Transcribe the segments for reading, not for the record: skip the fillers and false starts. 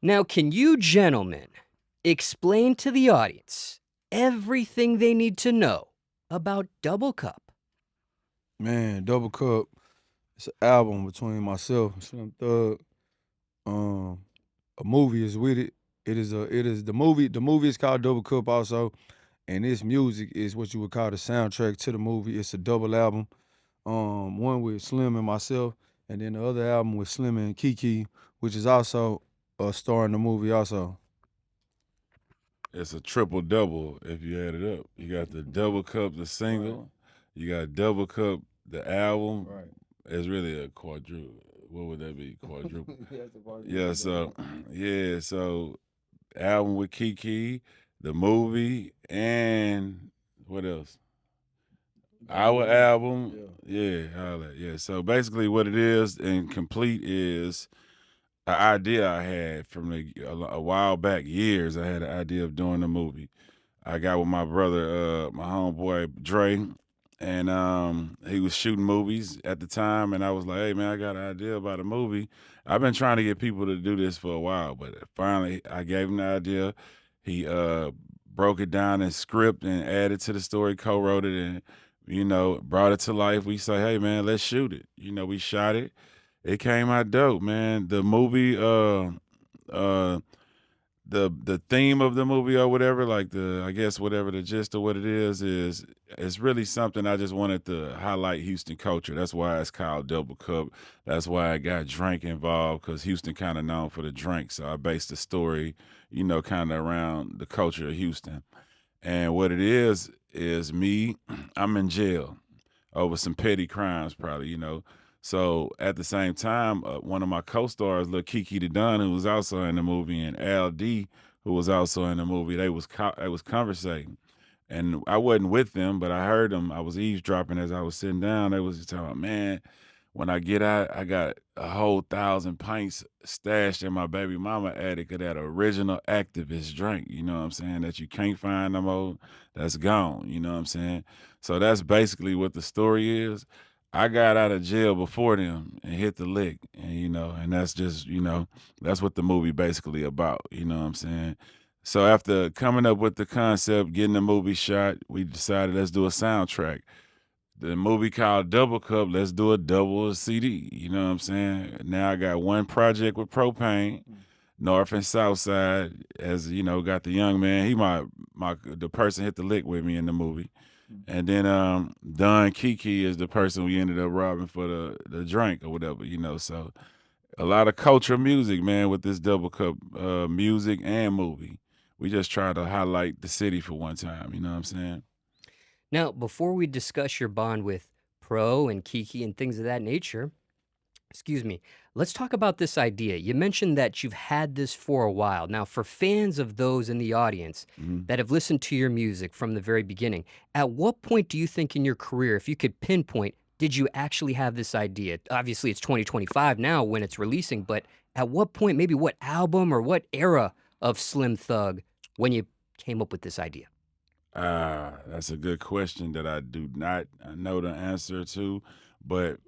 Now, can you gentlemen explain to the audience everything they need to know about Double Cup? Man, Double Cup. It's an album between myself and Slim Thug. Um, a movie is with it. It is the movie. The movie is called Double Cup also, and this music is what you would call the soundtrack to the movie. It's a double album. One with Slim and myself, and then the other album with Slim and Keke, which is also a star in the movie also. It's a triple double if you add it up. You got the double cup, the single. You got double cup, the album. Right. It's really a quadruple. What would that be? Quadruple. Yeah, it's a quadruple Yeah. double. So yeah. So album with Kiki, the movie, and what else? Our album. Yeah. All that. Yeah. So basically, what it is and complete is an idea I had from a while back, years. I had an idea of doing a movie. I got with my brother, my homeboy Dre, and he was shooting movies at the time, and I was like, "Hey man, I got an idea about a movie." I've been trying to get people to do this for a while, but finally I gave him the idea. He broke it down in script and added to the story, co-wrote it, and brought it to life. We say, "Hey man, let's shoot it." We shot it. It came out dope, man. The movie, uh, the theme of the movie or whatever, like I guess whatever the gist of what it is it's really something I just wanted to highlight Houston culture. That's why it's called Double Cup. That's why I got drink involved because Houston kind of known for the drink. So I based the story, kind of around the culture of Houston. And what it is me. I'm in jail over some petty crimes, probably, So at the same time, one of my co-stars, Lil Keke the Don, who was also in the movie, and Al D, who was also in the movie, they was conversating, and I wasn't with them, but I heard them. I was eavesdropping as I was sitting down. They was just talking, man. When I get out, I got a whole 1,000 pints stashed in my baby mama attic of that original Actavis drink. You know what I'm saying? That you can't find no more. That's gone. You know what I'm saying? So that's basically what the story is. I got out of jail before them and hit the lick, and and that's just that's what the movie basically about. You know what I'm saying? So after coming up with the concept, getting the movie shot, we decided let's do a soundtrack. The movie called Double Cup, let's do a double CD. You know what I'm saying? Now I got one project with Propain, North and South Side, as got the young man. He my the person hit the lick with me in the movie. And then Don Kiki is the person we ended up robbing for the drink or whatever, So a lot of culture music, man, with this Double Cup music and movie. We just try to highlight the city for one time, you know what I'm saying? Now, before we discuss your bond with Pro and Kiki and things of that nature, excuse me, let's talk about this idea. You mentioned that you've had this for a while. Now, for fans of those in the audience Mhm. that have listened to your music from the very beginning, at what point do you think in your career, if you could pinpoint, did you actually have this idea? Obviously, it's 2025 now when it's releasing, but at what point, maybe what album or what era of Slim Thug when you came up with this idea? That's a good question that I do not know the answer to. But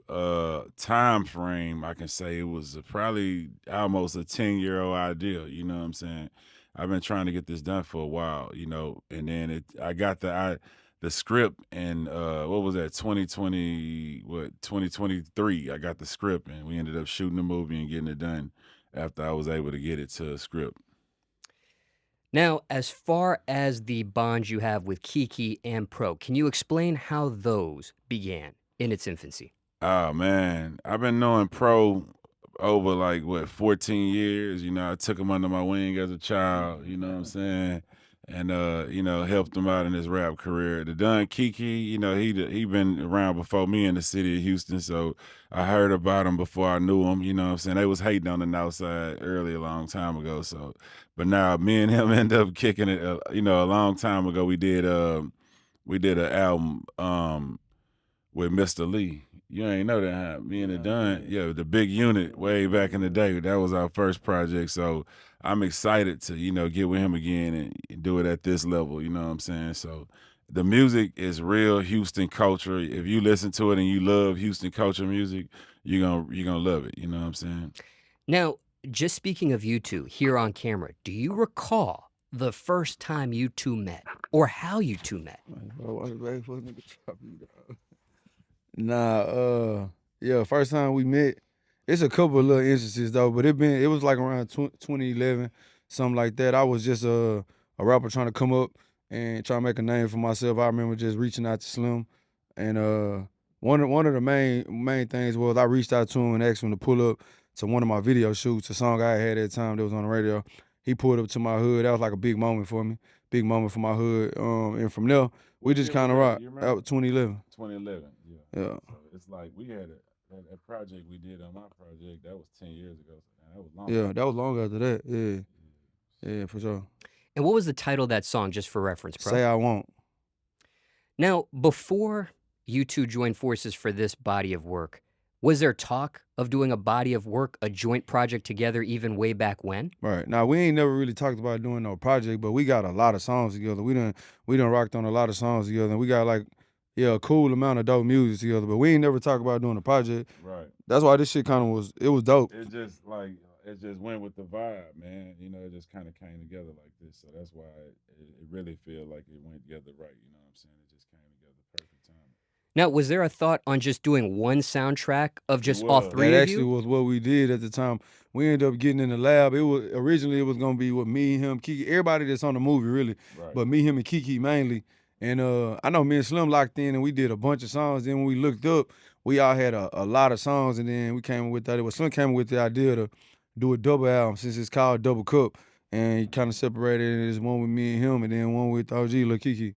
time frame, I can say it was probably almost a 10-year-old idea. You know what I'm saying? I've been trying to get this done for a while, and then I got the script in what was that 2020 what 2023. I got the script and we ended up shooting the movie and getting it done after I was able to get it to a script. Now, as far as the bonds you have with Kiki and Pro, can you explain how those began in its infancy? Oh man, I've been knowing Pro over like what 14 years. I took him under my wing as a child, you know what I'm saying? And helped him out in his rap career. The Don Kiki, he been around before me in the city of Houston, so I heard about him before I knew him, you know what I'm saying? They was hating on the north side early a long time ago, so but now me and him end up kicking it a long time ago. We did an album with Mr. Lee. You ain't know that, huh? Me and the Dunn, yeah, the big unit way back in the day. That was our first project. So I'm excited to, get with him again and do it at this level. You know what I'm saying? So the music is real Houston culture. If you listen to it and you love Houston culture music, you're gonna love it. You know what I'm saying? Now, just speaking of you two here on camera, do you recall the first time you two met or how you two met? Nah, yeah, first time we met, it's a couple of little instances though, but it was like around 2011, something like that. I was just a rapper trying to come up and try to make a name for myself. I remember just reaching out to Slim, and one of the main things was I reached out to him and asked him to pull up to one of my video shoots, a song I had at the time that was on the radio. He pulled up to my hood. That was like a big moment for me, big moment for my hood. And from there, we What just year was kind of that? rocked. You That remember? was 2011. 2011. Yeah. Yeah. So it's like we had a project we did on my project that was 10 years ago. Man, that was long. Yeah, that was long after that. Yeah, for sure. And what was the title of that song, just for reference, bro? Say I won't. Now, before you two joined forces for this body of work, was there talk of doing a body of work, a joint project together, even way back when? Right. Now we ain't never really talked about doing no project, but we got a lot of songs together. We done rocked on a lot of songs together. And we got like, yeah, a cool amount of dope music together. But we ain't never talked about doing a project. Right. That's why this shit kind of was dope. It just like it just went with the vibe, man. You know, it just kind of came together like this. So that's why it really feel like it went together right. You know what I'm saying? It just came together perfect time. Now, was there a thought on just doing one soundtrack of just all was. three That of actually you? was what we did at the time. We ended up getting in the lab. It was originally gonna be with me, him, Keke, everybody that's on the movie really, Right. but me, him, and Keke mainly. And I know me and Slim locked in and we did a bunch of songs. Then when we looked up, we all had a lot of songs, and then we came up with that. It was Slim came up with the idea to do a double album since it's called Double Cup, and he kind of separated it as one with me and him, and then one with OG Lil Keke.